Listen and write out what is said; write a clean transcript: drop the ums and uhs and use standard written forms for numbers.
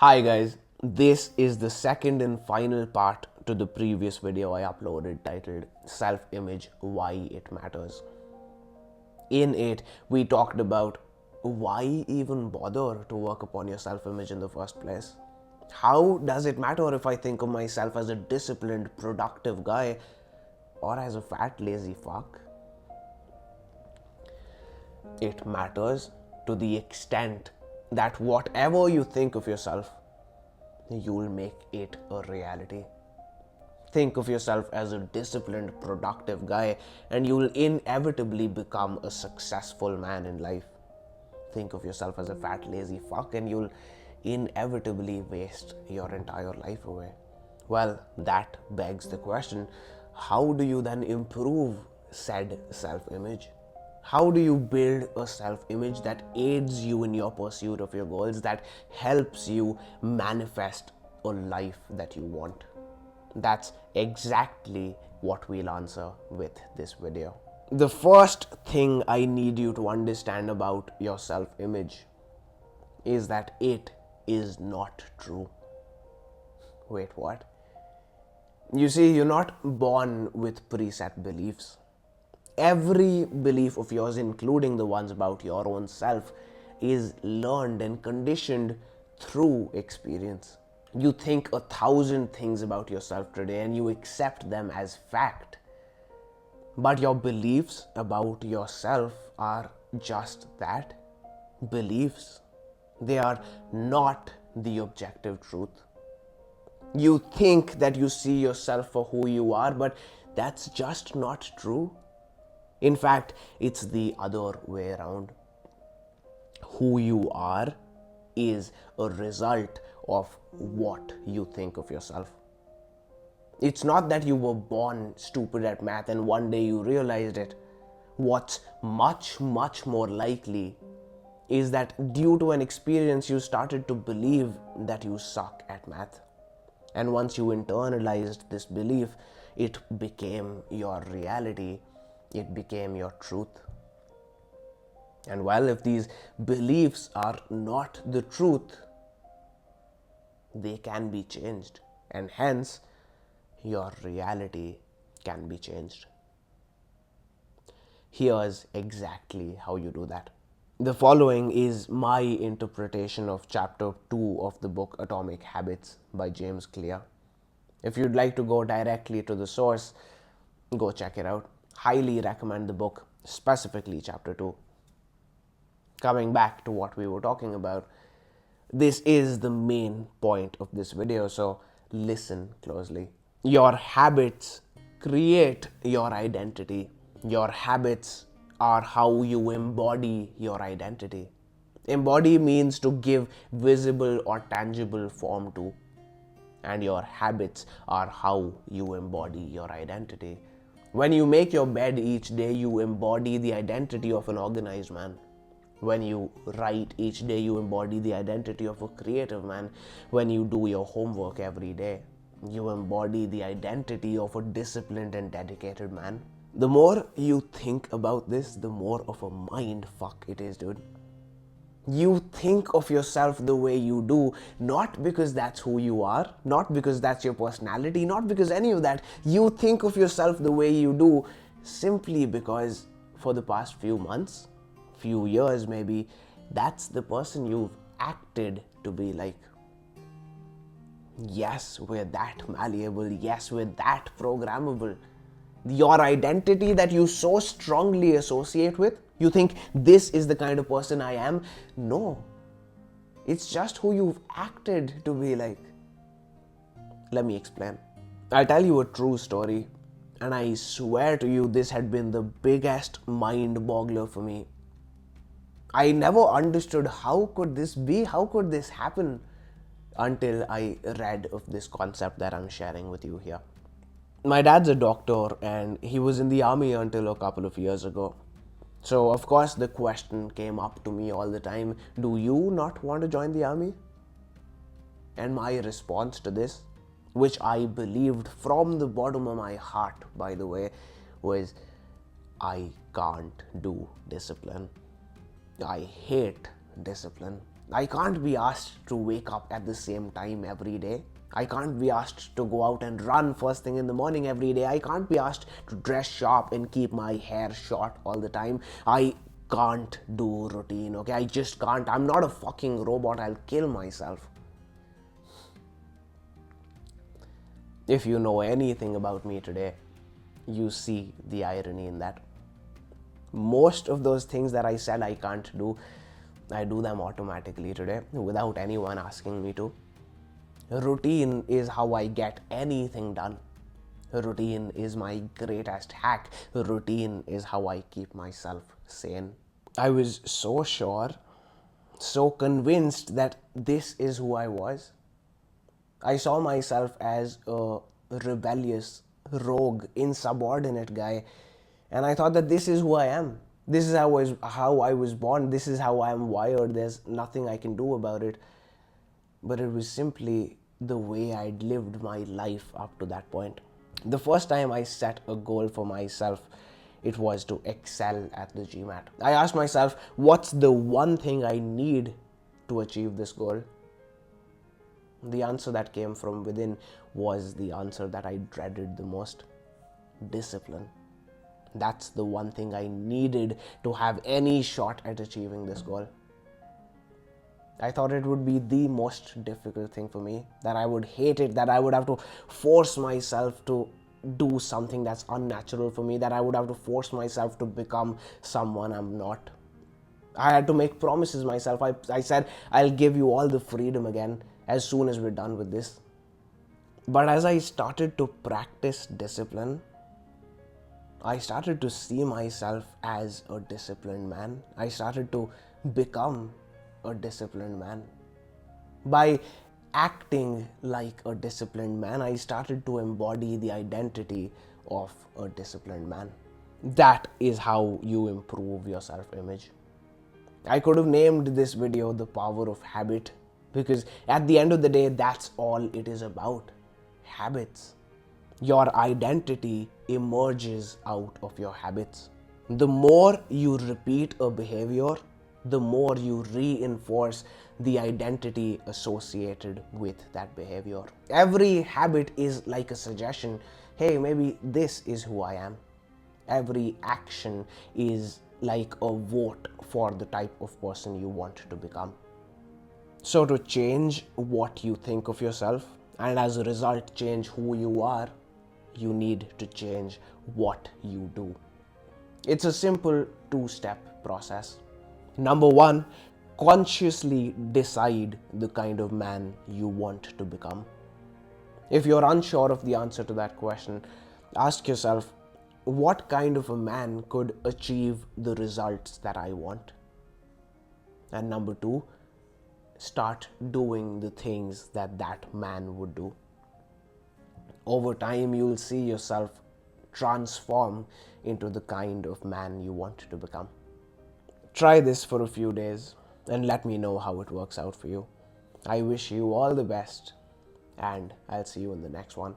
Hi guys, this is the second and final part to the previous video I uploaded titled Self-Image, Why It Matters. In it, we talked about why even bother to work upon your self-image in the first place. How does it matter if I think of myself as a disciplined, productive guy or as a fat, lazy fuck? It matters to the extent that whatever you think of yourself, you'll make it a reality. Think of yourself as a disciplined, productive guy, and you'll inevitably become a successful man in life. Think of yourself as a fat, lazy fuck, and you'll inevitably waste your entire life away. Well, that begs the question, how do you then improve said self image? How do you build a self image that aids you in your pursuit of your goals, that helps you manifest a life that you want? That's exactly what we'll answer with this video. The first thing I need you to understand about your self image is that it is not true. Wait, what? You see, you're not born with preset beliefs. Every belief of yours, including the ones about your own self, is learned and conditioned through experience. You think 1,000 things about yourself today and you accept them as fact. But your beliefs about yourself are just that, beliefs. They are not the objective truth. You think that you see yourself for who you are, but that's just not true. In fact, it's the other way around. Who you are is a result of what you think of yourself. It's not that you were born stupid at math and one day you realized it. What's much, much more likely is that due to an experience you started to believe that you suck at math. And once you internalized this belief, it became your reality. It became your truth. And well, if these beliefs are not the truth, they can be changed, and hence your reality can be changed. Here's exactly how you do that. The following is my interpretation of chapter 2 of the book Atomic Habits by James Clear. If you'd like to go directly to the source, go check it out. Highly recommend the book, specifically chapter 2. Coming back to what we were talking about, this is the main point of this video, so listen closely. Your habits create your identity. Your habits are how you embody your identity. Embody means to give visible or tangible form to, and your habits are how you embody your identity. When you make your bed each day, you embody the identity of an organized man. When you write each day, you embody the identity of a creative man. When you do your homework every day, you embody the identity of a disciplined and dedicated man. The more you think about this, the more of a mind fuck it is, dude. You think of yourself the way you do, not because that's who you are, not because that's your personality, not because any of that. You think of yourself the way you do simply because for the past few months, few years maybe, that's the person you've acted to be like. Yes, we're that malleable. Yes, we're that programmable. Your identity that you so strongly associate with, you think this is the kind of person I am. No, it's just who you've acted to be like. Let me explain. I'll tell you a true story, and I swear to you this had been the biggest mind boggler for me. I never understood how could this be, how could this happen, until I read of this concept that I'm sharing with you here. My dad's a doctor and he was in the army until a couple of years ago. So of course the question came up to me all the time, do you not want to join the army? And my response to this, which I believed from the bottom of my heart, by the way, was I can't do discipline. I hate discipline. I can't be asked to wake up at the same time every day. I can't be asked to go out and run first thing in the morning every day. I can't be asked to dress sharp and keep my hair short all the time. I can't do routine, okay? I just can't. I'm not a fucking robot. I'll kill myself. If you know anything about me today, you see the irony in that. Most of those things that I said I can't do, I do them automatically today without anyone asking me to. Routine is how I get anything done. Routine is my greatest hack. Routine is how I keep myself sane. I was so sure, so convinced that this is who I was. I saw myself as a rebellious, rogue, insubordinate guy, and I thought that this is who I am. This is how I was born. This is how I am wired. There's nothing I can do about it. But it was simply the way I'd lived my life up to that point. The first time I set a goal for myself, it was to excel at the GMAT. I asked myself, what's the one thing I need to achieve this goal? The answer that came from within was the answer that I dreaded the most: discipline. That's the one thing I needed to have any shot at achieving this goal. I thought it would be the most difficult thing for me, that I would hate it, that I would have to force myself to do something that's unnatural for me, that I would have to force myself to become someone I'm not. I had to make promises myself. I said, I'll give you all the freedom again as soon as we're done with this. But as I started to practice discipline, I started to see myself as a disciplined man. I started to become a disciplined man. By acting like a disciplined man, I started to embody the identity of a disciplined man. That is how you improve your self-image. I could have named this video The Power of Habit, because at the end of the day, that's all it is about. Habits. Your identity emerges out of your habits. The more you repeat a behavior, the more you reinforce the identity associated with that behavior. Every habit is like a suggestion. Hey, maybe this is who I am. Every action is like a vote for the type of person you want to become. So to change what you think of yourself, and as a result change who you are, you need to change what you do. It's a simple two-step process. Number one, consciously decide the kind of man you want to become. If you're unsure of the answer to that question, ask yourself, what kind of a man could achieve the results that I want? And number two, start doing the things that that man would do. Over time, you'll see yourself transform into the kind of man you want to become. Try this for a few days and let me know how it works out for you. I wish you all the best, and I'll see you in the next one.